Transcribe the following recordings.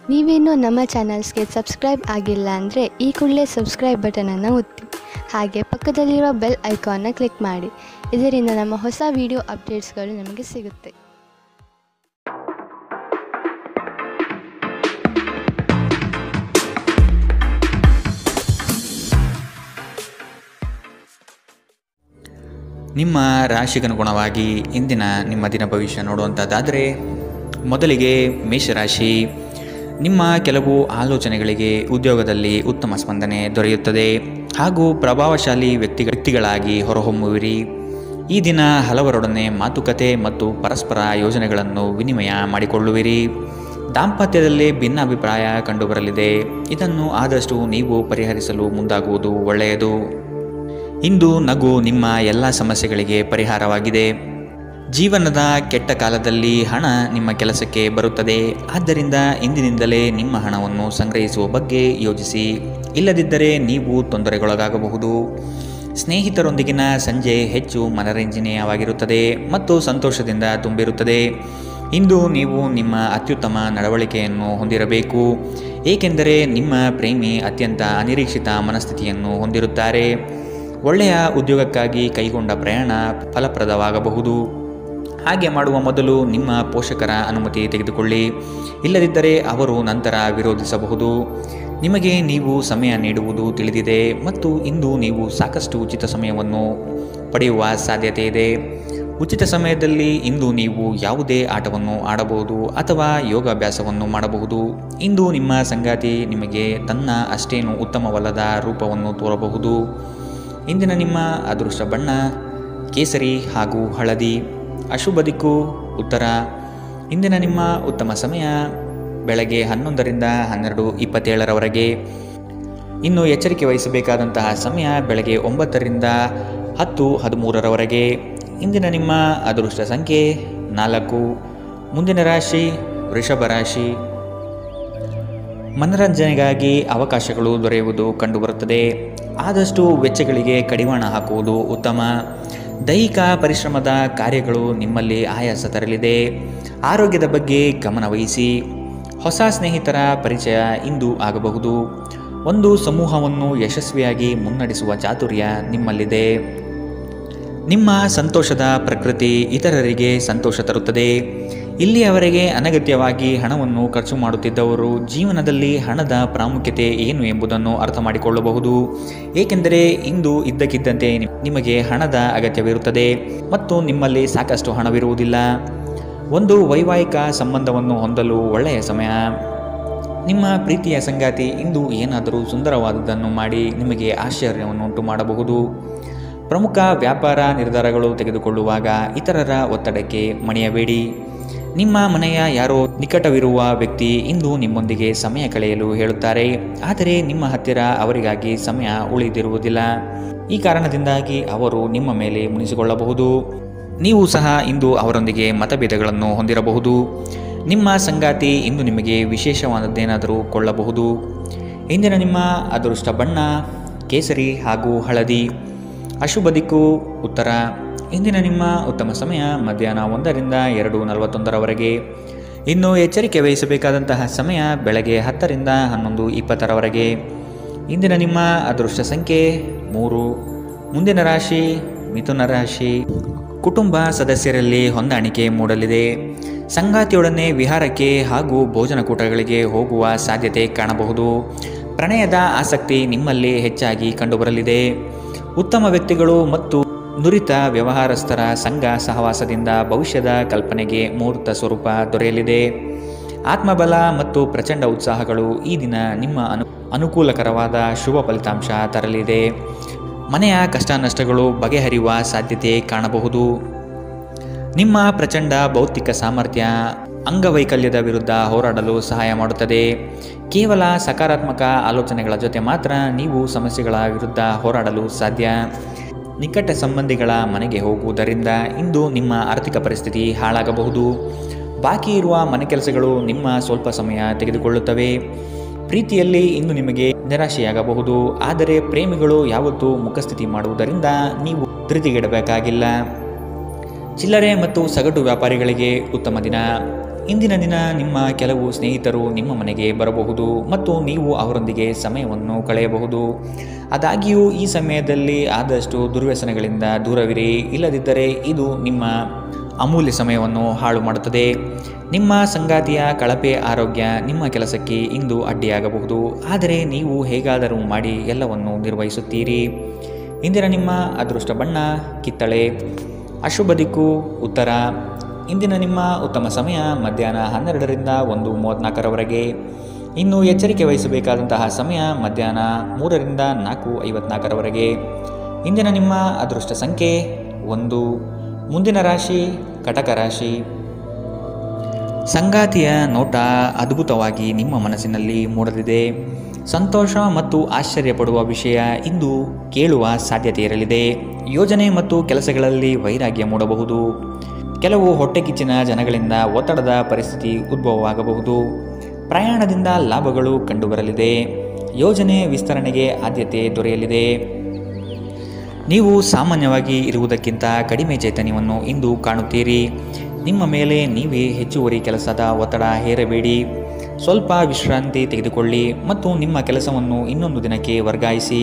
ನೀವೇನೂ ನಮ್ಮ ಚಾನಲ್ಸ್ಗೆ ಸಬ್ಸ್ಕ್ರೈಬ್ ಆಗಿಲ್ಲ ಅಂದರೆ ಈ ಕೂಡಲೇ ಸಬ್ಸ್ಕ್ರೈಬ್ ಬಟನನ್ನು ಒತ್ತಿ ಹಾಗೆ ಪಕ್ಕದಲ್ಲಿರೋ ಬೆಲ್ ಐಕಾನ್ನ ಕ್ಲಿಕ್ ಮಾಡಿ. ಇದರಿಂದ ನಮ್ಮ ಹೊಸ ವಿಡಿಯೋ ಅಪ್ಡೇಟ್ಸ್ಗಳು ನಿಮಗೆ ಸಿಗುತ್ತೆ. ನಿಮ್ಮ ರಾಶಿಗನುಗುಣವಾಗಿ ಇಂದಿನ ನಿಮ್ಮ ದಿನ ಭವಿಷ್ಯ ನೋಡುವಂಥದ್ದಾದರೆ, ಮೊದಲಿಗೆ ಮೇಷರಾಶಿ. ನಿಮ್ಮ ಕೆಲವು ಆಲೋಚನೆಗಳಿಗೆ ಉದ್ಯೋಗದಲ್ಲಿ ಉತ್ತಮ ಸ್ಪಂದನೆ ದೊರೆಯುತ್ತದೆ ಹಾಗೂ ಪ್ರಭಾವಶಾಲಿ ವ್ಯಕ್ತಿಗಳಾಗಿ ಹೊರಹೊಮ್ಮುವಿರಿ. ಈ ದಿನ ಹಲವರೊಡನೆ ಮಾತುಕತೆ ಮತ್ತು ಪರಸ್ಪರ ಯೋಜನೆಗಳನ್ನು ವಿನಿಮಯ ಮಾಡಿಕೊಳ್ಳುವಿರಿ. ದಾಂಪತ್ಯದಲ್ಲಿ ಭಿನ್ನಾಭಿಪ್ರಾಯ ಕಂಡುಬರಲಿದೆ. ಇದನ್ನು ಆದಷ್ಟು ನೀವು ಪರಿಹರಿಸಲು ಮುಂದಾಗುವುದು ಒಳ್ಳೆಯದು. ಇಂದು ನಗು ನಿಮ್ಮ ಎಲ್ಲ ಸಮಸ್ಯೆಗಳಿಗೆ ಪರಿಹಾರವಾಗಿದೆ. ಜೀವನದ ಕೆಟ್ಟ ಕಾಲದಲ್ಲಿ ಹಣ ನಿಮ್ಮ ಕೆಲಸಕ್ಕೆ ಬರುತ್ತದೆ. ಆದ್ದರಿಂದ ಇಂದಿನಿಂದಲೇ ನಿಮ್ಮ ಹಣವನ್ನು ಸಂಗ್ರಹಿಸುವ ಬಗ್ಗೆ ಯೋಚಿಸಿ. ಇಲ್ಲದಿದ್ದರೆ ನೀವು ತೊಂದರೆಗೊಳಗಾಗಬಹುದು. ಸ್ನೇಹಿತರೊಂದಿಗಿನ ಸಂಜೆ ಹೆಚ್ಚು ಮನರಂಜನೀಯವಾಗಿರುತ್ತದೆ ಮತ್ತು ಸಂತೋಷದಿಂದ ತುಂಬಿರುತ್ತದೆ. ಇಂದು ನೀವು ನಿಮ್ಮ ಅತ್ಯುತ್ತಮ ನಡವಳಿಕೆಯನ್ನು ಹೊಂದಿರಬೇಕು, ಏಕೆಂದರೆ ನಿಮ್ಮ ಪ್ರೇಮಿ ಅತ್ಯಂತ ಅನಿರೀಕ್ಷಿತ ಮನಸ್ಥಿತಿಯನ್ನು ಹೊಂದಿರುತ್ತಾರೆ. ಒಳ್ಳೆಯ ಉದ್ಯೋಗಕ್ಕಾಗಿ ಕೈಗೊಂಡ ಪ್ರಯಾಣ ಫಲಪ್ರದವಾಗಬಹುದು. ಹಾಗೆ ಮಾಡುವ ಮೊದಲು ನಿಮ್ಮ ಪೋಷಕರ ಅನುಮತಿ ತೆಗೆದುಕೊಳ್ಳಿ. ಇಲ್ಲದಿದ್ದರೆ ಅವರು ನಂತರ ವಿರೋಧಿಸಬಹುದು. ನಿಮಗೆ ನೀವು ಸಮಯ ನೀಡುವುದು ತಿಳಿದಿದೆ ಮತ್ತು ಇಂದು ನೀವು ಸಾಕಷ್ಟು ಉಚಿತ ಸಮಯವನ್ನು ಪಡೆಯುವ ಸಾಧ್ಯತೆ ಇದೆ. ಉಚಿತ ಸಮಯದಲ್ಲಿ ಇಂದು ನೀವು ಯಾವುದೇ ಆಟವನ್ನು ಆಡಬಹುದು ಅಥವಾ ಯೋಗಾಭ್ಯಾಸವನ್ನು ಮಾಡಬಹುದು. ಇಂದು ನಿಮ್ಮ ಸಂಗಾತಿ ನಿಮಗೆ ತನ್ನ ಅಷ್ಟೇನು ಉತ್ತಮವಲ್ಲದ ರೂಪವನ್ನು ತೋರಬಹುದು. ಇಂದಿನ ನಿಮ್ಮ ಅದೃಷ್ಟ ಬಣ್ಣ ಕೇಸರಿ ಹಾಗೂ ಹಳದಿ. ಅಶುಭ ದಿಕ್ಕು ಉತ್ತರ. ಇಂದಿನ ನಿಮ್ಮ ಉತ್ತಮ ಸಮಯ ಬೆಳಗ್ಗೆ 11ರಿಂದ 12:27 ಇನ್ನು ಎಚ್ಚರಿಕೆ ವಹಿಸಬೇಕಾದಂತಹ ಸಮಯ ಬೆಳಗ್ಗೆ 9ರಿಂದ 10:13 ಇಂದಿನ ನಿಮ್ಮ ಅದೃಷ್ಟ ಸಂಖ್ಯೆ 4. ಮುಂದಿನ ರಾಶಿ ವೃಷಭ ರಾಶಿ. ಮನರಂಜನೆಗಾಗಿ ಅವಕಾಶಗಳು ದೊರೆಯುವುದು ಕಂಡುಬರುತ್ತದೆ. ಆದಷ್ಟು ವೆಚ್ಚಗಳಿಗೆ ಕಡಿವಾಣ ಹಾಕುವುದು ಉತ್ತಮ. ದೈಹಿಕ ಪರಿಶ್ರಮದ ಕಾರ್ಯಗಳು ನಿಮ್ಮಲ್ಲಿ ಆಯಾಸ ತರಲಿದೆ. ಆರೋಗ್ಯದ ಬಗ್ಗೆ ಗಮನವಹಿಸಿ. ಹೊಸ ಸ್ನೇಹಿತರ ಪರಿಚಯ ಇಂದು ಆಗಬಹುದು. ಒಂದು ಸಮೂಹವನ್ನು ಯಶಸ್ವಿಯಾಗಿ ಮುನ್ನಡೆಸುವ ಚಾತುರ್ಯ ನಿಮ್ಮಲ್ಲಿದೆ. ನಿಮ್ಮ ಸಂತೋಷದ ಪ್ರಕೃತಿ ಇತರರಿಗೆ ಸಂತೋಷ ತರುತ್ತದೆ. ಇಲ್ಲಿಯವರೆಗೆ ಅನಗತ್ಯವಾಗಿ ಹಣವನ್ನು ಖರ್ಚು ಮಾಡುತ್ತಿದ್ದವರು ಜೀವನದಲ್ಲಿ ಹಣದ ಪ್ರಾಮುಖ್ಯತೆ ಏನು ಎಂಬುದನ್ನು ಅರ್ಥ ಮಾಡಿಕೊಳ್ಳಬಹುದು. ಏಕೆಂದರೆ ಇಂದು ಇದ್ದಕ್ಕಿದ್ದಂತೆ ನಿಮಗೆ ಹಣದ ಅಗತ್ಯವಿರುತ್ತದೆ ಮತ್ತು ನಿಮ್ಮಲ್ಲಿ ಸಾಕಷ್ಟು ಹಣವಿರುವುದಿಲ್ಲ. ಒಂದು ವೈವಾಹಿಕ ಸಂಬಂಧವನ್ನು ಹೊಂದಲು ಒಳ್ಳೆಯ ಸಮಯ. ನಿಮ್ಮ ಪ್ರೀತಿಯ ಸಂಗಾತಿ ಇಂದು ಏನಾದರೂ ಸುಂದರವಾದುದನ್ನು ಮಾಡಿ ನಿಮಗೆ ಆಶ್ಚರ್ಯವನ್ನುಂಟು ಮಾಡಬಹುದು. ಪ್ರಮುಖ ವ್ಯಾಪಾರ ನಿರ್ಧಾರಗಳು ತೆಗೆದುಕೊಳ್ಳುವಾಗ ಇತರರ ಒತ್ತಡಕ್ಕೆ ಮಣಿಯಬೇಡಿ. ನಿಮ್ಮ ಮನೆಯ ಯಾರೋ ನಿಕಟವಿರುವ ವ್ಯಕ್ತಿ ಇಂದು ನಿಮ್ಮೊಂದಿಗೆ ಸಮಯ ಕಳೆಯಲು ಹೇಳುತ್ತಾರೆ, ಆದರೆ ನಿಮ್ಮ ಹತ್ತಿರ ಅವರಿಗಾಗಿ ಸಮಯ ಉಳಿದಿರುವುದಿಲ್ಲ. ಈ ಕಾರಣದಿಂದಾಗಿ ಅವರು ನಿಮ್ಮ ಮೇಲೆ ಮುನಿಸಿಕೊಳ್ಳಬಹುದು. ನೀವು ಸಹ ಇಂದು ಅವರೊಂದಿಗೆ ಮತಭೇದಗಳನ್ನು ಹೊಂದಿರಬಹುದು. ನಿಮ್ಮ ಸಂಗಾತಿ ಇಂದು ನಿಮಗೆ ವಿಶೇಷವಾದದ್ದೇನಾದರೂ ಕೊಳ್ಳಬಹುದು. ಇಂದಿನ ನಿಮ್ಮ ಅದೃಷ್ಟ ಬಣ್ಣ ಕೇಸರಿ ಹಾಗೂ ಹಳದಿ. ಅಶುಭ ದಿಕ್ಕು ಉತ್ತರ. ಇಂದಿನ ನಿಮ್ಮ ಉತ್ತಮ ಸಮಯ ಮಧ್ಯಾಹ್ನ 1ರಿಂದ 2:41 ಇನ್ನು ಎಚ್ಚರಿಕೆ ವಹಿಸಬೇಕಾದಂತಹ ಸಮಯ ಬೆಳಗ್ಗೆ 10ರಿಂದ 11:20 ಇಂದಿನ ನಿಮ್ಮ ಅದೃಷ್ಟ ಸಂಖ್ಯೆ 3. ಮುಂದಿನ ರಾಶಿ ಮಿಥುನ ರಾಶಿ. ಕುಟುಂಬ ಸದಸ್ಯರಲ್ಲಿ ಹೊಂದಾಣಿಕೆ ಮೂಡಲಿದೆ. ಸಂಗಾತಿಯೊಡನೆ ವಿಹಾರಕ್ಕೆ ಹಾಗೂ ಭೋಜನಕೂಟಗಳಿಗೆ ಹೋಗುವ ಸಾಧ್ಯತೆ ಕಾಣಬಹುದು. ಪ್ರಣಯದ ಆಸಕ್ತಿ ನಿಮ್ಮಲ್ಲಿ ಹೆಚ್ಚಾಗಿ ಕಂಡುಬರಲಿದೆ. ಉತ್ತಮ ವ್ಯಕ್ತಿಗಳು ಮತ್ತು ನುರಿತ ವ್ಯವಹಾರಸ್ಥರ ಸಂಘ ಸಹವಾಸದಿಂದ ಭವಿಷ್ಯದ ಕಲ್ಪನೆಗೆ ಮೂರ್ತ ಸ್ವರೂಪ ದೊರೆಯಲಿದೆ. ಆತ್ಮಬಲ ಮತ್ತು ಪ್ರಚಂಡ ಉತ್ಸಾಹಗಳು ಈ ದಿನ ನಿಮ್ಮ ಅನುಕೂಲಕರವಾದ ಶುಭ ಫಲಿತಾಂಶ ತರಲಿದೆ. ಮನೆಯ ಕಷ್ಟ ನಷ್ಟಗಳು ಬಗೆಹರಿಯುವ ಸಾಧ್ಯತೆ ಕಾಣಬಹುದು. ನಿಮ್ಮ ಪ್ರಚಂಡ ಭೌತಿಕ ಸಾಮರ್ಥ್ಯ ಅಂಗವೈಕಲ್ಯದ ವಿರುದ್ಧ ಹೋರಾಡಲು ಸಹಾಯ ಮಾಡುತ್ತದೆ. ಕೇವಲ ಸಕಾರಾತ್ಮಕ ಆಲೋಚನೆಗಳ ಜೊತೆ ಮಾತ್ರ ನೀವು ಸಮಸ್ಯೆಗಳ ವಿರುದ್ಧ ಹೋರಾಡಲು ಸಾಧ್ಯ. ನಿಕಟ ಸಂಬಂಧಿಗಳ ಮನೆಗೆ ಹೋಗುವುದರಿಂದ ಇಂದು ನಿಮ್ಮ ಆರ್ಥಿಕ ಪರಿಸ್ಥಿತಿ ಹಾಳಾಗಬಹುದು. ಬಾಕಿ ಇರುವ ಮನೆ ಕೆಲಸಗಳು ನಿಮ್ಮ ಸ್ವಲ್ಪ ಸಮಯ ತೆಗೆದುಕೊಳ್ಳುತ್ತವೆ. ಪ್ರೀತಿಯಲ್ಲಿ ಇಂದು ನಿಮಗೆ ನಿರಾಶೆಯಾಗಬಹುದು. ಆದರೆ ಪ್ರೇಮಿಗಳು ಯಾವತ್ತೂ ಮುಖಸ್ಥಿತಿ ಮಾಡುವುದರಿಂದ ನೀವು ಧೃತಿಗೆಡಬೇಕಾಗಿಲ್ಲ. ಚಿಲ್ಲರೆ ಮತ್ತು ಸಗಟು ವ್ಯಾಪಾರಿಗಳಿಗೆ ಉತ್ತಮ ದಿನ. ಇಂದಿನ ದಿನ ನಿಮ್ಮ ಕೆಲವು ಸ್ನೇಹಿತರು ನಿಮ್ಮ ಮನೆಗೆ ಬರಬಹುದು ಮತ್ತು ನೀವು ಅವರೊಂದಿಗೆ ಸಮಯವನ್ನು ಕಳೆಯಬಹುದು. ಆದಾಗ್ಯೂ ಈ ಸಮಯದಲ್ಲಿ ಆದಷ್ಟು ದುರ್ವ್ಯಸನಗಳಿಂದ ದೂರವಿರಿ, ಇಲ್ಲದಿದ್ದರೆ ಇದು ನಿಮ್ಮ ಅಮೂಲ್ಯ ಸಮಯವನ್ನು ಹಾಳು ಮಾಡುತ್ತದೆ. ನಿಮ್ಮ ಸಂಗಾತಿಯ ಕಳಪೆ ಆರೋಗ್ಯ ನಿಮ್ಮ ಕೆಲಸಕ್ಕೆ ಇಂದು ಅಡ್ಡಿಯಾಗಬಹುದು, ಆದರೆ ನೀವು ಹೇಗಾದರೂ ಮಾಡಿ ಎಲ್ಲವನ್ನು ನಿರ್ವಹಿಸುತ್ತೀರಿ. ಇಂದಿನ ನಿಮ್ಮ ಅದೃಷ್ಟ ಬಣ್ಣ ಕಿತ್ತಳೆ. ಅಶುಭ ದಿಕ್ಕು ಉತ್ತರ. ಇಂದಿನ ನಿಮ್ಮ ಉತ್ತಮ ಸಮಯ ಮಧ್ಯಾಹ್ನ 12ರಿಂದ 1:34ರವರೆಗೆ. ಇನ್ನು ಎಚ್ಚರಿಕೆ ವಹಿಸಬೇಕಾದಂತಹ ಸಮಯ ಮಧ್ಯಾಹ್ನ 3ರಿಂದ 4:54ರವರೆಗೆ. ಇಂದಿನ ನಿಮ್ಮ ಅದೃಷ್ಟ ಸಂಖ್ಯೆ 1. ಮುಂದಿನ ರಾಶಿ ಕಟಕ ರಾಶಿ. ಸಂಗಾತಿಯ ನೋಟ ಅದ್ಭುತವಾಗಿ ನಿಮ್ಮ ಮನಸ್ಸಿನಲ್ಲಿ ಮೂಡಲಿದೆ. ಸಂತೋಷ ಮತ್ತು ಆಶ್ಚರ್ಯಪಡುವ ವಿಷಯ ಇಂದು ಕೇಳುವ ಸಾಧ್ಯತೆ ಇರಲಿದೆ. ಯೋಜನೆ ಮತ್ತು ಕೆಲಸಗಳಲ್ಲಿ ವೈರಾಗ್ಯ ಮೂಡಬಹುದು. ಕೆಲವು ಹೊಟ್ಟೆಕಿಚ್ಚಿನ ಜನಗಳಿಂದ ಒತ್ತಡದ ಪರಿಸ್ಥಿತಿ ಉದ್ಭವವಾಗಬಹುದು. ಪ್ರಯಾಣದಿಂದ ಲಾಭಗಳು ಕಂಡುಬರಲಿದೆ. ಯೋಜನೆ ವಿಸ್ತರಣೆಗೆ ಆದ್ಯತೆ ದೊರೆಯಲಿದೆ. ನೀವು ಸಾಮಾನ್ಯವಾಗಿ ಇರುವುದಕ್ಕಿಂತ ಕಡಿಮೆ ಚೈತನ್ಯವನ್ನು ಇಂದು ಕಾಣುತ್ತೀರಿ. ನಿಮ್ಮ ಮೇಲೆ ನೀವೇ ಹೆಚ್ಚುವರಿ ಕೆಲಸದ ಒತ್ತಡ ಹೇರಬೇಡಿ. ಸ್ವಲ್ಪ ವಿಶ್ರಾಂತಿ ತೆಗೆದುಕೊಳ್ಳಿ ಮತ್ತು ನಿಮ್ಮ ಕೆಲಸವನ್ನು ಇನ್ನೊಂದು ದಿನಕ್ಕೆ ವರ್ಗಾಯಿಸಿ.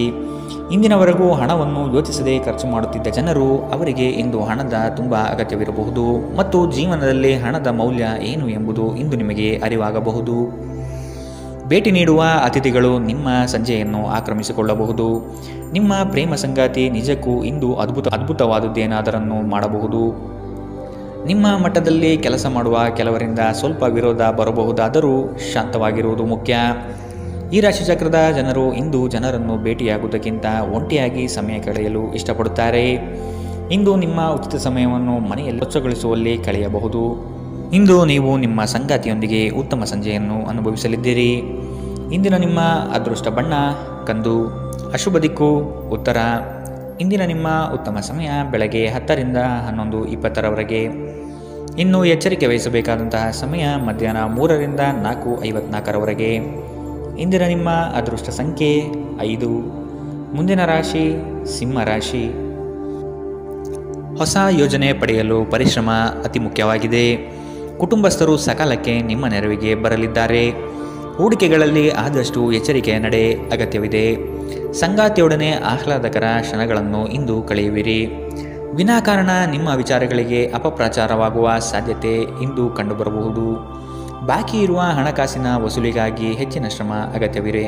ಇಂದಿನವರೆಗೂ ಹಣವನ್ನು ಯೋಚಿಸದೆ ಖರ್ಚು ಮಾಡುತ್ತಿದ್ದ ಜನರು ಅವರಿಗೆ ಇಂದು ಹಣದ ತುಂಬ ಅಗತ್ಯವಿರಬಹುದು ಮತ್ತು ಜೀವನದಲ್ಲಿ ಹಣದ ಮೌಲ್ಯ ಏನು ಎಂಬುದು ಇಂದು ನಿಮಗೆ ಅರಿವಾಗಬಹುದು. ಭೇಟಿ ನೀಡುವ ಅತಿಥಿಗಳು ನಿಮ್ಮ ಸಂಜೆಯನ್ನು ಆಕ್ರಮಿಸಿಕೊಳ್ಳಬಹುದು. ನಿಮ್ಮ ಪ್ರೇಮ ಸಂಗಾತಿ ನಿಜಕ್ಕೂ ಇಂದು ಅದ್ಭುತವಾದುದೇನಾದರನ್ನು ಮಾಡಬಹುದು. ನಿಮ್ಮ ಮಟ್ಟದಲ್ಲಿ ಕೆಲಸ ಮಾಡುವ ಕೆಲವರಿಂದ ಸ್ವಲ್ಪ ವಿರೋಧ ಬರಬಹುದಾದರೂ ಶಾಂತವಾಗಿರುವುದು ಮುಖ್ಯ. ಈ ರಾಶಿಚಕ್ರದ ಜನರು ಇಂದು ಜನರನ್ನು ಭೇಟಿಯಾಗುವುದಕ್ಕಿಂತ ಒಂಟಿಯಾಗಿ ಸಮಯ ಕಳೆಯಲು ಇಷ್ಟಪಡುತ್ತಾರೆ. ಇಂದು ನಿಮ್ಮ ಉಚಿತ ಸಮಯವನ್ನು ಮನೆಯಲ್ಲಿ ಸ್ವಚ್ಛಗೊಳಿಸುವಲ್ಲಿ ಕಳೆಯಬಹುದು. ಇಂದು ನೀವು ನಿಮ್ಮ ಸಂಗಾತಿಯೊಂದಿಗೆ ಉತ್ತಮ ಸಂಜೆಯನ್ನು ಅನುಭವಿಸಲಿದ್ದೀರಿ. ಇಂದಿನ ನಿಮ್ಮ ಅದೃಷ್ಟ ಬಣ್ಣ ಕಂದು. ಅಶುಭ ದಿಕ್ಕು ಉತ್ತರ. ಇಂದಿನ ನಿಮ್ಮ ಉತ್ತಮ ಸಮಯ ಬೆಳಗ್ಗೆ 10ರಿಂದ 11:20ರವರೆಗೆ. ಇನ್ನು ಎಚ್ಚರಿಕೆ ವಹಿಸಬೇಕಾದಂತಹ ಸಮಯ ಮಧ್ಯಾಹ್ನ 3ರಿಂದ 4:54ರವರೆಗೆ. ಇಂದಿನ ನಿಮ್ಮ ಅದೃಷ್ಟ ಸಂಖ್ಯೆ 5. ಮುಂದಿನ ರಾಶಿ ಸಿಂಹ ರಾಶಿ. ಹೊಸ ಯೋಜನೆ ಪಡೆಯಲು ಪರಿಶ್ರಮ ಅತಿ ಮುಖ್ಯವಾಗಿದೆ. ಕುಟುಂಬಸ್ಥರು ಸಕಾಲಕ್ಕೆ ನಿಮ್ಮ ನೆರವಿಗೆ ಬರಲಿದ್ದಾರೆ. ಹೂಡಿಕೆಗಳಲ್ಲಿ ಆದಷ್ಟು ಎಚ್ಚರಿಕೆಯ ನಡೆ ಅಗತ್ಯವಿದೆ. ಸಂಗಾತಿಯೊಡನೆ ಆಹ್ಲಾದಕರ ಕ್ಷಣಗಳನ್ನು ಇಂದು ಕಳೆಯುವಿರಿ. ವಿನಾಕಾರಣ ನಿಮ್ಮ ವಿಚಾರಗಳಿಗೆ ಅಪಪ್ರಚಾರವಾಗುವ ಸಾಧ್ಯತೆ ಇಂದು ಕಂಡುಬರಬಹುದು. ಬಾಕಿ ಇರುವ ಹಣಕಾಸಿನ ವಸೂಲಿಗಾಗಿ ಹೆಚ್ಚಿನ ಶ್ರಮ ಅಗತ್ಯವಿದೆ.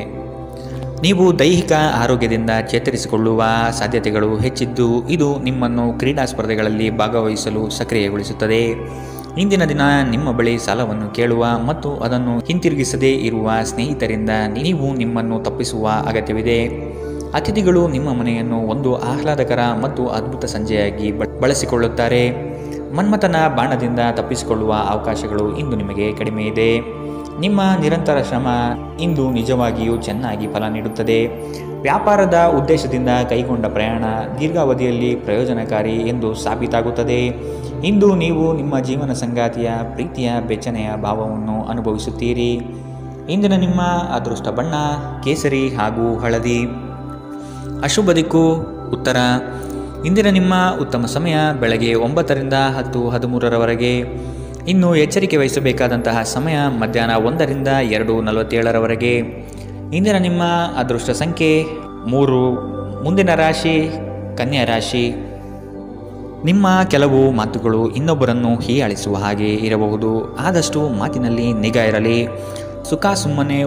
ನೀವು ದೈಹಿಕ ಆರೋಗ್ಯದಿಂದ ಚೇತರಿಸಿಕೊಳ್ಳುವ ಸಾಧ್ಯತೆಗಳು ಹೆಚ್ಚಿದ್ದು ಇದು ನಿಮ್ಮನ್ನು ಕ್ರೀಡಾ ಸ್ಪರ್ಧೆಗಳಲ್ಲಿ ಭಾಗವಹಿಸಲು ಸಕ್ರಿಯಗೊಳಿಸುತ್ತದೆ. ಇಂದಿನ ದಿನ ನಿಮ್ಮ ಬಳಿ ಸಾಲವನ್ನು ಕೇಳುವ ಮತ್ತು ಅದನ್ನು ಹಿಂತಿರುಗಿಸದೇ ಇರುವ ಸ್ನೇಹಿತರಿಂದ ನೀವು ನಿಮ್ಮನ್ನು ತಪ್ಪಿಸುವ ಅಗತ್ಯವಿದೆ. ಅತಿಥಿಗಳು ನಿಮ್ಮ ಮನೆಯನ್ನು ಒಂದು ಆಹ್ಲಾದಕರ ಮತ್ತು ಅದ್ಭುತ ಸಂಜೆಯಾಗಿ ಬಳಸಿಕೊಳ್ಳುತ್ತಾರೆ. ಮನ್ಮಥನ ಬಾಣದಿಂದ ತಪ್ಪಿಸಿಕೊಳ್ಳುವ ಅವಕಾಶಗಳು ಇಂದು ನಿಮಗೆ ಕಡಿಮೆ ಇದೆ. ನಿಮ್ಮ ನಿರಂತರ ಶ್ರಮ ಇಂದು ನಿಜವಾಗಿಯೂ ಚೆನ್ನಾಗಿ ಫಲ ನೀಡುತ್ತದೆ. ವ್ಯಾಪಾರದ ಉದ್ದೇಶದಿಂದ ಕೈಗೊಂಡ ಪ್ರಯಾಣ ದೀರ್ಘಾವಧಿಯಲ್ಲಿ ಪ್ರಯೋಜನಕಾರಿ ಎಂದು ಸಾಬೀತಾಗುತ್ತದೆ. ಇಂದು ನೀವು ನಿಮ್ಮ ಜೀವನ ಸಂಗಾತಿಯ ಪ್ರೀತಿಯ ಬೆಚ್ಚನೆಯ ಭಾವವನ್ನು ಅನುಭವಿಸುತ್ತೀರಿ. ಇಂದಿನ ನಿಮ್ಮ ಅದೃಷ್ಟ ಬಣ್ಣ ಕೇಸರಿ ಹಾಗೂ ಹಳದಿ. ಅಶುಭ ದಿಕ್ಕು ಉತ್ತರ. ಇಂದಿನ ನಿಮ್ಮ ಉತ್ತಮ ಸಮಯ ಬೆಳಗ್ಗೆ 9ರಿಂದ 10:13ರವರೆಗೆ. ಇನ್ನು ಎಚ್ಚರಿಕೆ ವಹಿಸಬೇಕಾದಂತಹ ಸಮಯ ಮಧ್ಯಾಹ್ನ 1ರಿಂದ 2:47ರವರೆಗೆ. ಇಂದಿನ ನಿಮ್ಮ ಅದೃಷ್ಟ ಸಂಖ್ಯೆ 3. ಮುಂದಿನ ರಾಶಿ ಕನ್ಯಾ ರಾಶಿ. ನಿಮ್ಮ ಕೆಲವು ಮಾತುಗಳು ಇನ್ನೊಬ್ಬರನ್ನು ಹೀಯಾಳಿಸುವ ಹಾಗೆ ಇರಬಹುದು. ಆದಷ್ಟು ಮಾತಿನಲ್ಲಿ ನಿಗಾ ಇರಲಿ. ಸುಖ ಸುಮ್ಮನೆ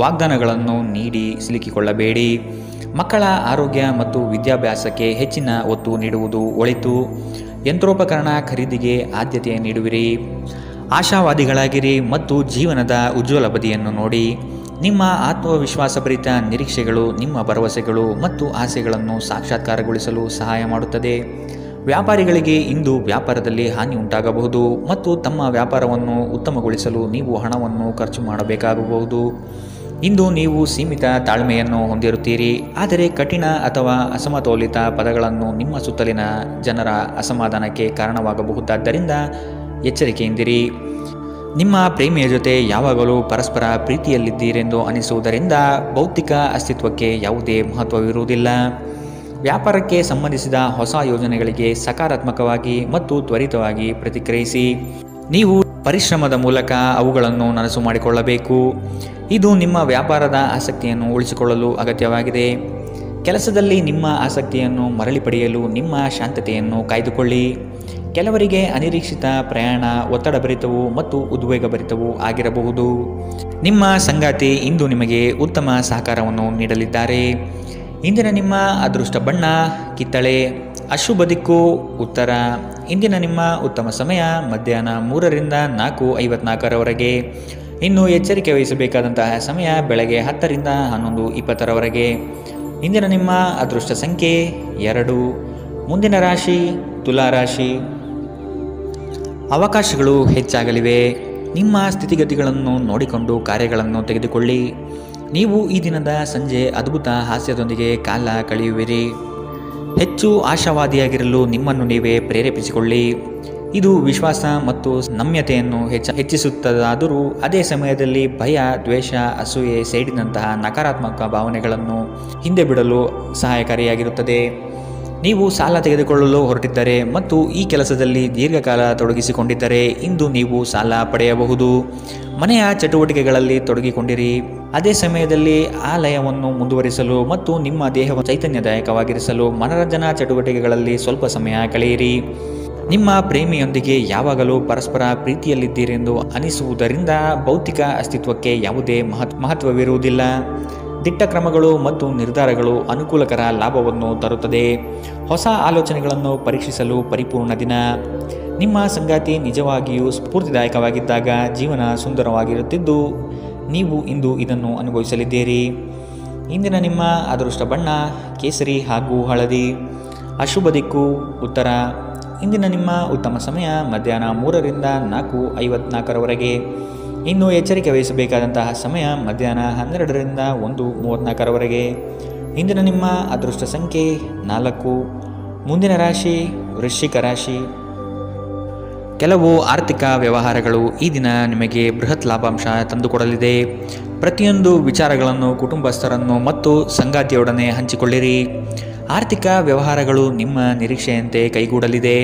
ವಾಗ್ದಾನಗಳನ್ನು ನೀಡಿ ಸಿಲುಕಿಕೊಳ್ಳಬೇಡಿ. ಮಕ್ಕಳ ಆರೋಗ್ಯ ಮತ್ತು ವಿದ್ಯಾಭ್ಯಾಸಕ್ಕೆ ಹೆಚ್ಚಿನ ಒತ್ತು ನೀಡುವುದು ಒಳಿತು. ಯಂತ್ರೋಪಕರಣ ಖರೀದಿಗೆ ಆದ್ಯತೆ ನೀಡುವಿರಿ. ಆಶಾವಾದಿಗಳಾಗಿರಿ ಮತ್ತು ಜೀವನದ ಉಜ್ವಲ ಬದಿಯನ್ನು ನೋಡಿ. ನಿಮ್ಮ ಆತ್ಮವಿಶ್ವಾಸಭರಿತ ನಿರೀಕ್ಷೆಗಳು ನಿಮ್ಮ ಭರವಸೆಗಳು ಮತ್ತು ಆಸೆಗಳನ್ನು ಸಾಕ್ಷಾತ್ಕಾರಗೊಳಿಸಲು ಸಹಾಯ ಮಾಡುತ್ತದೆ. ವ್ಯಾಪಾರಿಗಳಿಗೆ ಇಂದು ವ್ಯಾಪಾರದಲ್ಲಿ ಹಾನಿ ಉಂಟಾಗಬಹುದು ಮತ್ತು ತಮ್ಮ ವ್ಯಾಪಾರವನ್ನು ಉತ್ತಮಗೊಳಿಸಲು ನೀವು ಹಣವನ್ನು ಖರ್ಚು ಮಾಡಬೇಕಾಗಬಹುದು. ಇಂದು ನೀವು ಸೀಮಿತ ತಾಳ್ಮೆಯನ್ನು ಹೊಂದಿರುತ್ತೀರಿ, ಆದರೆ ಕಠಿಣ ಅಥವಾ ಅಸಮತೋಲಿತ ಪದಗಳನ್ನು ನಿಮ್ಮ ಸುತ್ತಲಿನ ಜನರ ಅಸಮಾಧಾನಕ್ಕೆ ಕಾರಣವಾಗಬಹುದಾದ್ದರಿಂದ ಎಚ್ಚರಿಕೆಯಿಂದಿರಿ. ನಿಮ್ಮ ಪ್ರೇಮಿಯ ಜೊತೆ ಯಾವಾಗಲೂ ಪರಸ್ಪರ ಪ್ರೀತಿಯಲ್ಲಿದ್ದೀರೆಂದು ಅನಿಸುವುದರಿಂದ ಭೌತಿಕ ಅಸ್ತಿತ್ವಕ್ಕೆ ಯಾವುದೇ ಮಹತ್ವವಿರುವುದಿಲ್ಲ. ವ್ಯಾಪಾರಕ್ಕೆ ಸಂಬಂಧಿಸಿದ ಹೊಸ ಯೋಜನೆಗಳಿಗೆ ಸಕಾರಾತ್ಮಕವಾಗಿ ಮತ್ತು ತ್ವರಿತವಾಗಿ ಪ್ರತಿಕ್ರಿಯಿಸಿ. ನೀವು ಪರಿಶ್ರಮದ ಮೂಲಕ ಅವುಗಳನ್ನು ನನಸು ಮಾಡಿಕೊಳ್ಳಬೇಕು. ಇದು ನಿಮ್ಮ ವ್ಯಾಪಾರದ ಆಸಕ್ತಿಯನ್ನು ಉಳಿಸಿಕೊಳ್ಳಲು ಅಗತ್ಯವಾಗಿದೆ. ಕೆಲಸದಲ್ಲಿ ನಿಮ್ಮ ಆಸಕ್ತಿಯನ್ನು ಮರಳಿ ಪಡೆಯಲು ನಿಮ್ಮ ಶಾಂತತೆಯನ್ನು ಕಾಯ್ದುಕೊಳ್ಳಿ. ಕೆಲವರಿಗೆ ಅನಿರೀಕ್ಷಿತ ಪ್ರಯಾಣ ಒತ್ತಡಭರಿತವೂ ಮತ್ತು ಉದ್ವೇಗಭರಿತವೂ ಆಗಿರಬಹುದು. ನಿಮ್ಮ ಸಂಗಾತಿ ಇಂದು ನಿಮಗೆ ಉತ್ತಮ ಸಹಕಾರವನ್ನು ನೀಡಲಿದ್ದಾರೆ. ಇಂದಿನ ನಿಮ್ಮ ಅದೃಷ್ಟ ಬಣ್ಣ ಕಿತ್ತಳೆ. ಅಶುಭ ದಿಕ್ಕು ಉತ್ತರ. ಇಂದಿನ ನಿಮ್ಮ ಉತ್ತಮ ಸಮಯ ಮಧ್ಯಾಹ್ನ 3ರಿಂದ 4:54ರವರೆಗೆ. ಇನ್ನು ಎಚ್ಚರಿಕೆ ವಹಿಸಬೇಕಾದಂತಹ ಸಮಯ ಬೆಳಗ್ಗೆ 10ರಿಂದ 11:20ರವರೆಗೆ. ಇಂದಿನ ನಿಮ್ಮ ಅದೃಷ್ಟ ಸಂಖ್ಯೆ 2. ಮುಂದಿನ ರಾಶಿ ತುಲಾರಾಶಿ. ಅವಕಾಶಗಳು ಹೆಚ್ಚಾಗಲಿವೆ. ನಿಮ್ಮ ಸ್ಥಿತಿಗತಿಗಳನ್ನು ನೋಡಿಕೊಂಡು ಕಾರ್ಯಗಳನ್ನು ತೆಗೆದುಕೊಳ್ಳಿ. ನೀವು ಈ ದಿನದ ಸಂಜೆ ಅದ್ಭುತ ಹಾಸ್ಯದೊಂದಿಗೆ ಕಾಲ ಕಳೆಯುವಿರಿ. ಹೆಚ್ಚು ಆಶಾವಾದಿಯಾಗಿರಲು ನಿಮ್ಮನ್ನು ನೀವೇ ಪ್ರೇರೇಪಿಸಿಕೊಳ್ಳಿ. ಇದು ವಿಶ್ವಾಸ ಮತ್ತು ನಮ್ಯತೆಯನ್ನು ಹೆಚ್ಚಿಸುತ್ತದಾದರೂ ಅದೇ ಸಮಯದಲ್ಲಿ ಭಯ, ದ್ವೇಷ, ಅಸೂಯೆ, ಸೇಡಿನಂತಹ ನಕಾರಾತ್ಮಕ ಭಾವನೆಗಳನ್ನು ಹಿಂದೆ ಬಿಡಲು ಸಹಾಯಕಾರಿಯಾಗಿರುತ್ತದೆ. ನೀವು ಸಾಲ ತೆಗೆದುಕೊಳ್ಳಲು ಹೊರಟಿದ್ದರೆ ಮತ್ತು ಈ ಕೆಲಸದಲ್ಲಿ ದೀರ್ಘಕಾಲ ತೊಡಗಿಸಿಕೊಂಡಿದ್ದರೆ ಇಂದು ನೀವು ಸಾಲ ಪಡೆಯಬಹುದು. ಮನೆಯ ಚಟುವಟಿಕೆಗಳಲ್ಲಿ ತೊಡಗಿಕೊಂಡಿರಿ. ಅದೇ ಸಮಯದಲ್ಲಿ ಆ ಲಯವನ್ನು ಮುಂದುವರಿಸಲು ಮತ್ತು ನಿಮ್ಮ ದೇಹವನ್ನು ಚೈತನ್ಯದಾಯಕವಾಗಿರಿಸಲು ಮನರಂಜನಾ ಚಟುವಟಿಕೆಗಳಲ್ಲಿ ಸ್ವಲ್ಪ ಸಮಯ ಕಳೆಯಿರಿ. ನಿಮ್ಮ ಪ್ರೇಮಿಯೊಂದಿಗೆ ಯಾವಾಗಲೂ ಪರಸ್ಪರ ಪ್ರೀತಿಯಲ್ಲಿದ್ದೀರೆಂದು ಅನಿಸುವುದರಿಂದ ಭೌತಿಕ ಅಸ್ತಿತ್ವಕ್ಕೆ ಯಾವುದೇ ಮಹತ್ವವಿರುವುದಿಲ್ಲ. ದಿಟ್ಟ ಕ್ರಮಗಳು ಮತ್ತು ನಿರ್ಧಾರಗಳು ಅನುಕೂಲಕರ ಲಾಭವನ್ನು ತರುತ್ತದೆ. ಹೊಸ ಆಲೋಚನೆಗಳನ್ನು ಪರೀಕ್ಷಿಸಲು ಪರಿಪೂರ್ಣ ದಿನ. ನಿಮ್ಮ ಸಂಗಾತಿ ನಿಜವಾಗಿಯೂ ಸ್ಫೂರ್ತಿದಾಯಕವಾಗಿದ್ದಾಗ ಜೀವನ ಸುಂದರವಾಗಿರುತ್ತಿದ್ದು ನೀವು ಇಂದು ಇದನ್ನು ಅನುಭವಿಸಲಿದ್ದೀರಿ. ಇಂದಿನ ನಿಮ್ಮ ಅದೃಷ್ಟ ಬಣ್ಣ ಕೇಸರಿ ಹಾಗೂ ಹಳದಿ. ಅಶುಭ ದಿಕ್ಕು ಉತ್ತರ. ಇಂದಿನ ನಿಮ್ಮ ಉತ್ತಮ ಸಮಯ ಮಧ್ಯಾಹ್ನ 3ರಿಂದ 4:54ರವರೆಗೆ. ಇನ್ನು ಎಚ್ಚರಿಕೆ ವಹಿಸಬೇಕಾದಂತಹ ಸಮಯ ಮಧ್ಯಾಹ್ನ 12ರಿಂದ 1:34ರವರೆಗೆ. ಇಂದಿನ ನಿಮ್ಮ ಅದೃಷ್ಟ ಸಂಖ್ಯೆ 4. ಮುಂದಿನ ರಾಶಿ ವೃಶ್ಚಿಕ ರಾಶಿ. ಕೆಲವು ಆರ್ಥಿಕ ವ್ಯವಹಾರಗಳು ಈ ದಿನ ನಿಮಗೆ ಬೃಹತ್ ಲಾಭಾಂಶ ತಂದುಕೊಡಲಿದೆ. ಪ್ರತಿಯೊಂದು ವಿಚಾರಗಳನ್ನು ಕುಟುಂಬಸ್ಥರನ್ನು ಮತ್ತು ಸಂಗಾತಿಯೊಡನೆ ಹಂಚಿಕೊಳ್ಳಿರಿ. ಆರ್ಥಿಕ ವ್ಯವಹಾರಗಳು ನಿಮ್ಮ ನಿರೀಕ್ಷೆಯಂತೆ ಕೈಗೂಡಲಿದೆ.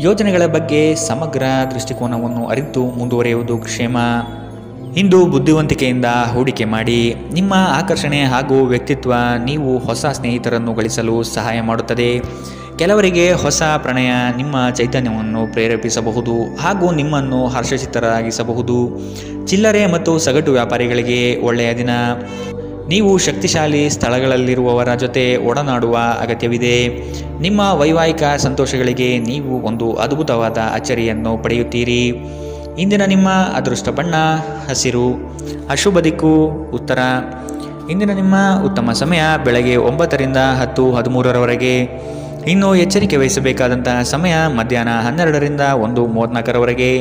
ಯೋಜನೆಗಳ ಬಗ್ಗೆ ಸಮಗ್ರ ದೃಷ್ಟಿಕೋನವನ್ನು ಅರಿತು ಮುಂದುವರಿಯುವುದು ಕ್ಷೇಮ. ಇಂದು ಬುದ್ಧಿವಂತಿಕೆಯಿಂದ ಹೂಡಿಕೆ ಮಾಡಿ. ನಿಮ್ಮ ಆಕರ್ಷಣೆ ಹಾಗೂ ವ್ಯಕ್ತಿತ್ವ ನೀವು ಹೊಸ ಸ್ನೇಹಿತರನ್ನು ಗಳಿಸಲು ಸಹಾಯ ಮಾಡುತ್ತದೆ. ಕೆಲವರಿಗೆ ಹೊಸ ಪ್ರಣಯ ನಿಮ್ಮ ಚೈತನ್ಯವನ್ನು ಪ್ರೇರೇಪಿಸಬಹುದು ಹಾಗೂ ನಿಮ್ಮನ್ನು ಹರ್ಷಚಿತ್ತರಾಗಿಸಬಹುದು. ಚಿಲ್ಲರೆ ಮತ್ತು ಸಗಟು ವ್ಯಾಪಾರಿಗಳಿಗೆ ಒಳ್ಳೆಯ ದಿನ. ನೀವು ಶಕ್ತಿಶಾಲಿ ಸ್ಥಳಗಳಲ್ಲಿರುವವರ ಜೊತೆ ಒಡನಾಡುವ ಅಗತ್ಯವಿದೆ. ನಿಮ್ಮ ವೈವಾಹಿಕ ಸಂತೋಷಗಳಿಗೆ ನೀವು ಒಂದು ಅದ್ಭುತವಾದ ಅಚ್ಚರಿಯನ್ನು ಪಡೆಯುತ್ತೀರಿ. ಇಂದಿನ ನಿಮ್ಮ ಅದೃಷ್ಟ ಬಣ್ಣ ಹಸಿರು. ಅಶುಭ ದಿಕ್ಕು ಉತ್ತರ. ಇಂದಿನ ನಿಮ್ಮ ಉತ್ತಮ ಸಮಯ ಬೆಳಗ್ಗೆ 9ರಿಂದ 10:13ರವರೆಗೆ. ಇನ್ನು ಎಚ್ಚರಿಕೆ ವಹಿಸಬೇಕಾದಂತಹ ಸಮಯ ಮಧ್ಯಾಹ್ನ 12ರಿಂದ 1:34ರವರೆಗೆ.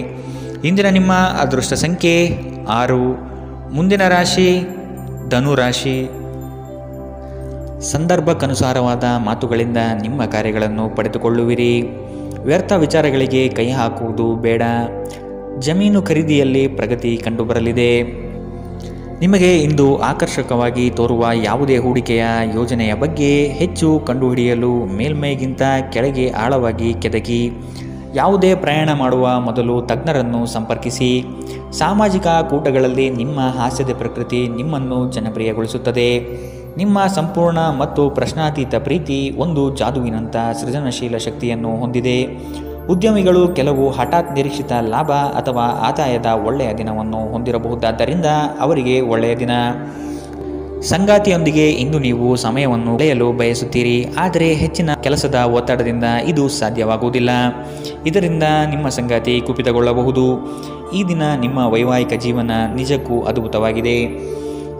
ಇಂದಿನ ನಿಮ್ಮ ಅದೃಷ್ಟ ಸಂಖ್ಯೆ 6. ಮುಂದಿನ ರಾಶಿ ಧನುರಾಶಿ. ಸಂದರ್ಭಕ್ಕನುಸಾರವಾದ ಮಾತುಗಳಿಂದ ನಿಮ್ಮ ಕಾರ್ಯಗಳನ್ನು ಪಡೆದುಕೊಳ್ಳುವಿರಿ. ವ್ಯರ್ಥ ವಿಚಾರಗಳಿಗೆ ಕೈ ಹಾಕುವುದು ಬೇಡ. ಜಮೀನು ಖರೀದಿಯಲ್ಲಿ ಪ್ರಗತಿ ಕಂಡುಬರಲಿದೆ. ನಿಮಗೆ ಇಂದು ಆಕರ್ಷಕವಾಗಿ ತೋರುವ ಯಾವುದೇ ಹೂಡಿಕೆಯ ಯೋಜನೆಯ ಬಗ್ಗೆ ಹೆಚ್ಚು ಕಂಡುಹಿಡಿಯಲು ಮೇಲ್ಮೈಗಿಂತ ಕೆಳಗೆ ಆಳವಾಗಿ ಕೆದಕಿ. ಯಾವುದೇ ಪ್ರಯಾಣ ಮಾಡುವ ಮೊದಲು ತಜ್ಞರನ್ನು ಸಂಪರ್ಕಿಸಿ. ಸಾಮಾಜಿಕ ಕೂಟಗಳಲ್ಲಿ ನಿಮ್ಮ ಹಾಸ್ಯದ ಪ್ರಕೃತಿ ನಿಮ್ಮನ್ನು ಜನಪ್ರಿಯಗೊಳಿಸುತ್ತದೆ. ನಿಮ್ಮ ಸಂಪೂರ್ಣ ಮತ್ತು ಪ್ರಶ್ನಾತೀತ ಪ್ರೀತಿ ಒಂದು ಜಾದುವಿನಂಥ ಸೃಜನಶೀಲ ಶಕ್ತಿಯನ್ನು ಹೊಂದಿದೆ. ಉದ್ಯಮಿಗಳು ಕೆಲವು ಹಠಾತ್ ನಿರೀಕ್ಷಿತ ಲಾಭ ಅಥವಾ ಆದಾಯದ ಒಳ್ಳೆಯ ದಿನವನ್ನು ಹೊಂದಿರಬಹುದಾದ್ದರಿಂದ ಅವರಿಗೆ ಒಳ್ಳೆಯ ದಿನ. ಸಂಗಾತಿಯೊಂದಿಗೆ ಇಂದು ನೀವು ಸಮಯವನ್ನು ಕಳೆಯಲು ಬಯಸುತ್ತೀರಿ, ಆದರೆ ಹೆಚ್ಚಿನ ಕೆಲಸದ ಒತ್ತಡದಿಂದ ಇದು ಸಾಧ್ಯವಾಗುವುದಿಲ್ಲ. ಇದರಿಂದ ನಿಮ್ಮ ಸಂಗಾತಿ ಕುಪಿತಗೊಳ್ಳಬಹುದು. ಈ ದಿನ ನಿಮ್ಮ ವೈವಾಹಿಕ ಜೀವನ ನಿಜಕ್ಕೂ ಅದ್ಭುತವಾಗಿದೆ.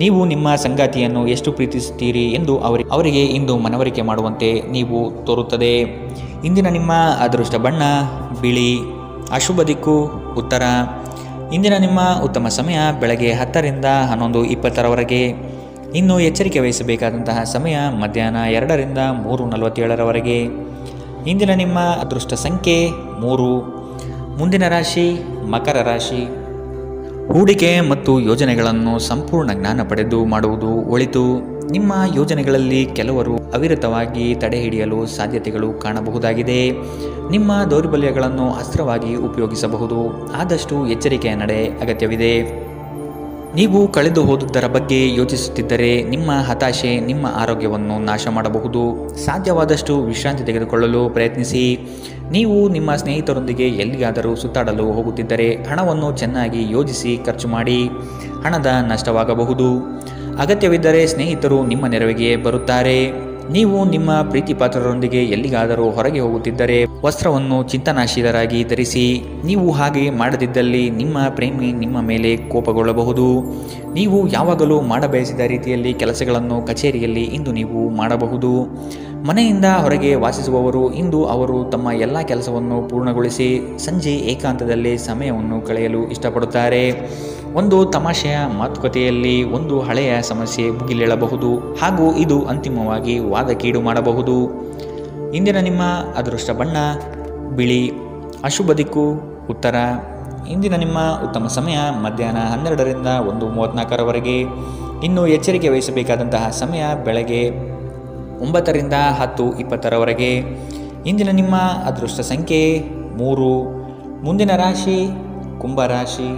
ನೀವು ನಿಮ್ಮ ಸಂಗಾತಿಯನ್ನು ಎಷ್ಟು ಪ್ರೀತಿಸುತ್ತೀರಿ ಎಂದು ಅವರಿಗೆ ಇಂದು ಮನವರಿಕೆ ಮಾಡುವಂತೆ ನೀವು ತೋರುತ್ತದೆ. ಇಂದಿನ ನಿಮ್ಮ ಅದೃಷ್ಟ ಬಣ್ಣ ಬಿಳಿ. ಅಶುಭ ದಿಕ್ಕು ಉತ್ತರ. ಇಂದಿನ ನಿಮ್ಮ ಉತ್ತಮ ಸಮಯ ಬೆಳಗ್ಗೆ 10ರಿಂದ 11:20ರವರೆಗೆ. ಇನ್ನು ಎಚ್ಚರಿಕೆ ವಹಿಸಬೇಕಾದಂತಹ ಸಮಯ ಮಧ್ಯಾಹ್ನ 2ರಿಂದ 3:47ರವರೆಗೆ. ಇಂದಿನ ನಿಮ್ಮ ಅದೃಷ್ಟ ಸಂಖ್ಯೆ 3. ಮುಂದಿನ ರಾಶಿ ಮಕರ ರಾಶಿ. ಹೂಡಿಕೆ ಮತ್ತು ಯೋಜನೆಗಳನ್ನು ಸಂಪೂರ್ಣ ಜ್ಞಾನ ಪಡೆದು ಮಾಡುವುದು ಒಳಿತು. ನಿಮ್ಮ ಯೋಜನೆಗಳಲ್ಲಿ ಕೆಲವರು ಅವಿರತವಾಗಿ ತಡೆಹಿಡಿಯಲು ಸಾಧ್ಯತೆಗಳು ಕಾಣಬಹುದಾಗಿದೆ. ನಿಮ್ಮ ದೌರ್ಬಲ್ಯಗಳನ್ನು ಅಸ್ತ್ರವಾಗಿ ಉಪಯೋಗಿಸಬಹುದು. ಆದಷ್ಟು ಎಚ್ಚರಿಕೆಯ ನಡೆ ಅಗತ್ಯವಿದೆ. ನೀವು ಕಳೆದು ಹೋದುದರ ಬಗ್ಗೆ ಯೋಚಿಸುತ್ತಿದ್ದರೆ ನಿಮ್ಮ ಹತಾಶೆ ನಿಮ್ಮ ಆರೋಗ್ಯವನ್ನು ನಾಶ ಮಾಡಬಹುದು. ಸಾಧ್ಯವಾದಷ್ಟು ವಿಶ್ರಾಂತಿ ತೆಗೆದುಕೊಳ್ಳಲು ಪ್ರಯತ್ನಿಸಿ. ನೀವು ನಿಮ್ಮ ಸ್ನೇಹಿತರೊಂದಿಗೆ ಎಲ್ಲಿಗಾದರೂ ಸುತ್ತಾಡಲು ಹೋಗುತ್ತಿದ್ದರೆ ಹಣವನ್ನು ಚೆನ್ನಾಗಿ ಯೋಜಿಸಿ ಖರ್ಚು ಮಾಡಿ. ಹಣದ ನಷ್ಟವಾಗಬಹುದು. ಅಗತ್ಯವಿದ್ದರೆ ಸ್ನೇಹಿತರು ನಿಮ್ಮ ನೆರವಿಗೆ ಬರುತ್ತಾರೆ. ನೀವು ನಿಮ್ಮ ಪ್ರೀತಿಪಾತ್ರರೊಂದಿಗೆ ಎಲ್ಲಿಗಾದರೂ ಹೊರಗೆ ಹೋಗುತ್ತಿದ್ದರೆ ವಸ್ತ್ರವನ್ನು ಚಿಂತನಾಶೀಲರಾಗಿ ಧರಿಸಿ. ನೀವು ಹಾಗೆ ಮಾಡದಿದ್ದಲ್ಲಿ ನಿಮ್ಮ ಪ್ರೇಮಿ ನಿಮ್ಮ ಮೇಲೆ ಕೋಪಗೊಳ್ಳಬಹುದು. ನೀವು ಯಾವಾಗಲೂ ಮಾಡಬಯಸಿದ ರೀತಿಯಲ್ಲಿ ಕೆಲಸಗಳನ್ನು ಕಚೇರಿಯಲ್ಲಿ ಇಂದು ನೀವು ಮಾಡಬಹುದು. ಮನೆಯಿಂದ ಹೊರಗೆ ವಾಸಿಸುವವರು ಇಂದು ಅವರು ತಮ್ಮ ಎಲ್ಲ ಕೆಲಸವನ್ನು ಪೂರ್ಣಗೊಳಿಸಿ ಸಂಜೆ ಏಕಾಂತದಲ್ಲಿ ಸಮಯವನ್ನು ಕಳೆಯಲು ಇಷ್ಟಪಡುತ್ತಾರೆ. ಒಂದು ತಮಾಷೆಯ ಮಾತುಕತೆಯಲ್ಲಿ ಒಂದು ಹಳೆಯ ಸಮಸ್ಯೆ ಭುಗಿಲೇಳಬಹುದು ಹಾಗೂ ಇದು ಅಂತಿಮವಾಗಿ ವಾದಕೀಡು ಮಾಡಬಹುದು. ಇಂದಿನ ನಿಮ್ಮ ಅದೃಷ್ಟ ಬಣ್ಣ ಬಿಳಿ. ಅಶುಭ ದಿಕ್ಕು ಉತ್ತರ. ಇಂದಿನ ನಿಮ್ಮ ಉತ್ತಮ ಸಮಯ ಮಧ್ಯಾಹ್ನ 12ರಿಂದ 1:34ರವರೆಗೆ. ಇನ್ನು ಎಚ್ಚರಿಕೆ ವಹಿಸಬೇಕಾದಂತಹ ಸಮಯ ಬೆಳಗ್ಗೆ 9ರಿಂದ 10:20ರವರೆಗೆ. ಇಂದಿನ ನಿಮ್ಮ ಅದೃಷ್ಟ ಸಂಖ್ಯೆ 3. ಮುಂದಿನ ರಾಶಿ ಕುಂಭರಾಶಿ.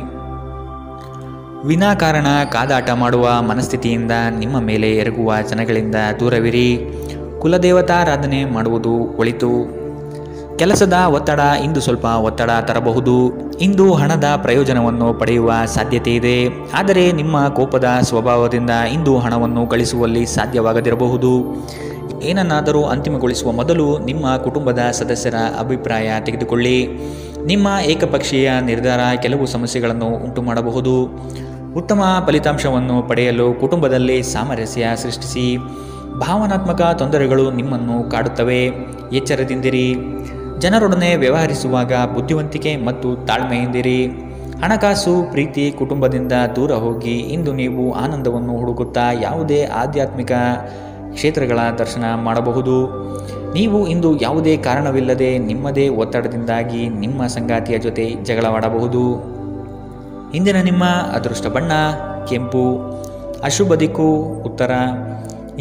ವಿನಾಕಾರಣ ಕಾದಾಟ ಮಾಡುವ ಮನಸ್ಥಿತಿಯಿಂದ ನಿಮ್ಮ ಮೇಲೆ ಎರಗುವ ಜನಗಳಿಂದ ದೂರವಿರಿ. ಕುಲದೇವತಾರಾಧನೆ ಮಾಡುವುದು ಒಳಿತು. ಕೆಲಸದ ಒತ್ತಡ ಇಂದು ಸ್ವಲ್ಪ ಒತ್ತಡ ತರಬಹುದು. ಇಂದು ಹಣದ ಪ್ರಯೋಜನವನ್ನು ಪಡೆಯುವ ಸಾಧ್ಯತೆ ಇದೆ. ಆದರೆ ನಿಮ್ಮ ಕೋಪದ ಸ್ವಭಾವದಿಂದ ಇಂದು ಹಣವನ್ನು ಗಳಿಸುವಲ್ಲಿ ಸಾಧ್ಯವಾಗದಿರಬಹುದು. ಏನನ್ನಾದರೂ ಅಂತಿಮಗೊಳಿಸುವ ಮೊದಲು ನಿಮ್ಮ ಕುಟುಂಬದ ಸದಸ್ಯರ ಅಭಿಪ್ರಾಯ ತೆಗೆದುಕೊಳ್ಳಿ. ನಿಮ್ಮ ಏಕಪಕ್ಷೀಯ ನಿರ್ಧಾರ ಕೆಲವು ಸಮಸ್ಯೆಗಳನ್ನು ಉಂಟು ಮಾಡಬಹುದು. ಉತ್ತಮ ಫಲಿತಾಂಶವನ್ನು ಪಡೆಯಲು ಕುಟುಂಬದಲ್ಲಿ ಸಾಮರಸ್ಯ ಸೃಷ್ಟಿಸಿ. ಭಾವನಾತ್ಮಕ ತೊಂದರೆಗಳು ನಿಮ್ಮನ್ನು ಕಾಡುತ್ತವೆ. ಎಚ್ಚರದಿಂದಿರಿ. ಜನರೊಡನೆ ವ್ಯವಹರಿಸುವಾಗ ಬುದ್ಧಿವಂತಿಕೆ ಮತ್ತು ತಾಳ್ಮೆಯಿಂದಿರಿ. ಹಣಕಾಸು ಪ್ರೀತಿ ಕುಟುಂಬದಿಂದ ದೂರ ಹೋಗಿ ಇಂದು ನೀವು ಆನಂದವನ್ನು ಹುಡುಕುತ್ತಾ ಯಾವುದೇ ಆಧ್ಯಾತ್ಮಿಕ ಕ್ಷೇತ್ರಗಳ ದರ್ಶನ ಮಾಡಬಹುದು. ನೀವು ಇಂದು ಯಾವುದೇ ಕಾರಣವಿಲ್ಲದೆ ನಿಮ್ಮದೇ ಒತ್ತಡದಿಂದಾಗಿ ನಿಮ್ಮ ಸಂಗಾತಿಯ ಜೊತೆ ಜಗಳವಾಡಬಹುದು. ಇಂದಿನ ನಿಮ್ಮ ಅದೃಷ್ಟ ಬಣ್ಣ ಕೆಂಪು. ಅಶುಭ ದಿಕ್ಕು ಉತ್ತರ.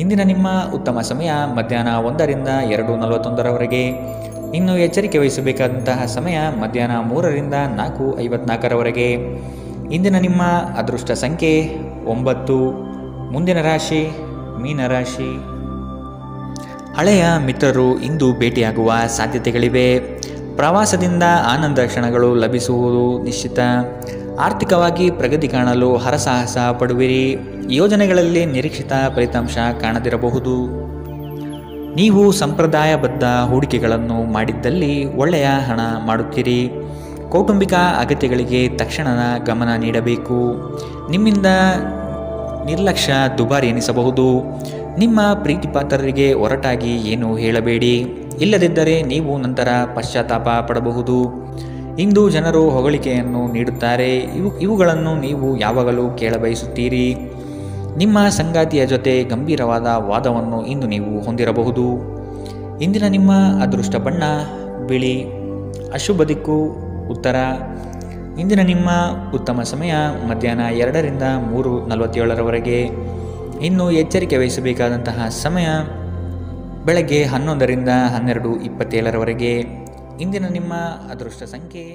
ಇಂದಿನ ನಿಮ್ಮ ಉತ್ತಮ ಸಮಯ ಮಧ್ಯಾಹ್ನ 1ರಿಂದ 2:41ರವರೆಗೆ. ಇನ್ನು ಎಚ್ಚರಿಕೆ ವಹಿಸಬೇಕಾದಂತಹ ಸಮಯ ಮಧ್ಯಾಹ್ನ 3ರಿಂದ 4:54ರವರೆಗೆ. ಇಂದಿನ ನಿಮ್ಮ ಅದೃಷ್ಟ ಸಂಖ್ಯೆ 9. ಮುಂದಿನ ರಾಶಿ ಮೀನರಾಶಿ. ಹಳೆಯ ಮಿತ್ರರು ಇಂದು ಭೇಟಿಯಾಗುವ ಸಾಧ್ಯತೆಗಳಿವೆ. ಪ್ರವಾಸದಿಂದ ಆನಂದ ಕ್ಷಣಗಳು ಲಭಿಸುವುದು ನಿಶ್ಚಿತ. ಆರ್ಥಿಕವಾಗಿ ಪ್ರಗತಿ ಕಾಣಲು ಹರಸಾಹಸ ಪಡುವಿರಿ. ಯೋಜನೆಗಳಲ್ಲಿ ನಿರೀಕ್ಷಿತ ಫಲಿತಾಂಶ ಕಾಣದಿರಬಹುದು. ನೀವು ಸಂಪ್ರದಾಯಬದ್ಧ ಹೂಡಿಕೆಗಳನ್ನು ಮಾಡಿದ್ದಲ್ಲಿ ಒಳ್ಳೆಯ ಹಣ ಮಾಡುತ್ತೀರಿ. ಕೌಟುಂಬಿಕ ಅಗತ್ಯಗಳಿಗೆ ತಕ್ಷಣ ಗಮನ ನೀಡಬೇಕು. ನಿಮ್ಮಿಂದ ನಿರ್ಲಕ್ಷ್ಯ ದುಬಾರಿ ಎನಿಸಬಹುದು. ನಿಮ್ಮ ಪ್ರೀತಿಪಾತ್ರರಿಗೆ ಹೊರಟಾಗಿ ಏನು ಹೇಳಬೇಡಿ. ಇಲ್ಲದಿದ್ದರೆ ನೀವು ನಂತರ ಪಶ್ಚಾತ್ತಾಪ ಪಡಬಹುದು. ಇಂದು ಜನರು ಹೊಗಳಿಕೆಯನ್ನು ನೀಡುತ್ತಾರೆ. ಇವುಗಳನ್ನು ನೀವು ಯಾವಾಗಲೂ ಕೇಳಬಯಸುತ್ತೀರಿ. ನಿಮ್ಮ ಸಂಗಾತಿಯ ಜೊತೆ ಗಂಭೀರವಾದ ವಾದವನ್ನು ಇಂದು ನೀವು ಹೊಂದಿರಬಹುದು. ಇಂದಿನ ನಿಮ್ಮ ಅದೃಷ್ಟ ಬಣ್ಣ ಬಿಳಿ. ಅಶುಭ ದಿಕ್ಕು ಉತ್ತರ. ಇಂದಿನ ನಿಮ್ಮ ಉತ್ತಮ ಸಮಯ ಮಧ್ಯಾಹ್ನ 2ರಿಂದ 3:47ರವರೆಗೆ. ಇನ್ನು ಎಚ್ಚರಿಕೆ ವಹಿಸಬೇಕಾದಂತಹ ಸಮಯ ಬೆಳಗ್ಗೆ 11ರಿಂದ 12:27ರವರೆಗೆ. ಇಂದಿನ ನಿಮ್ಮ ಅದೃಷ್ಟ ಸಂಖ್ಯೆ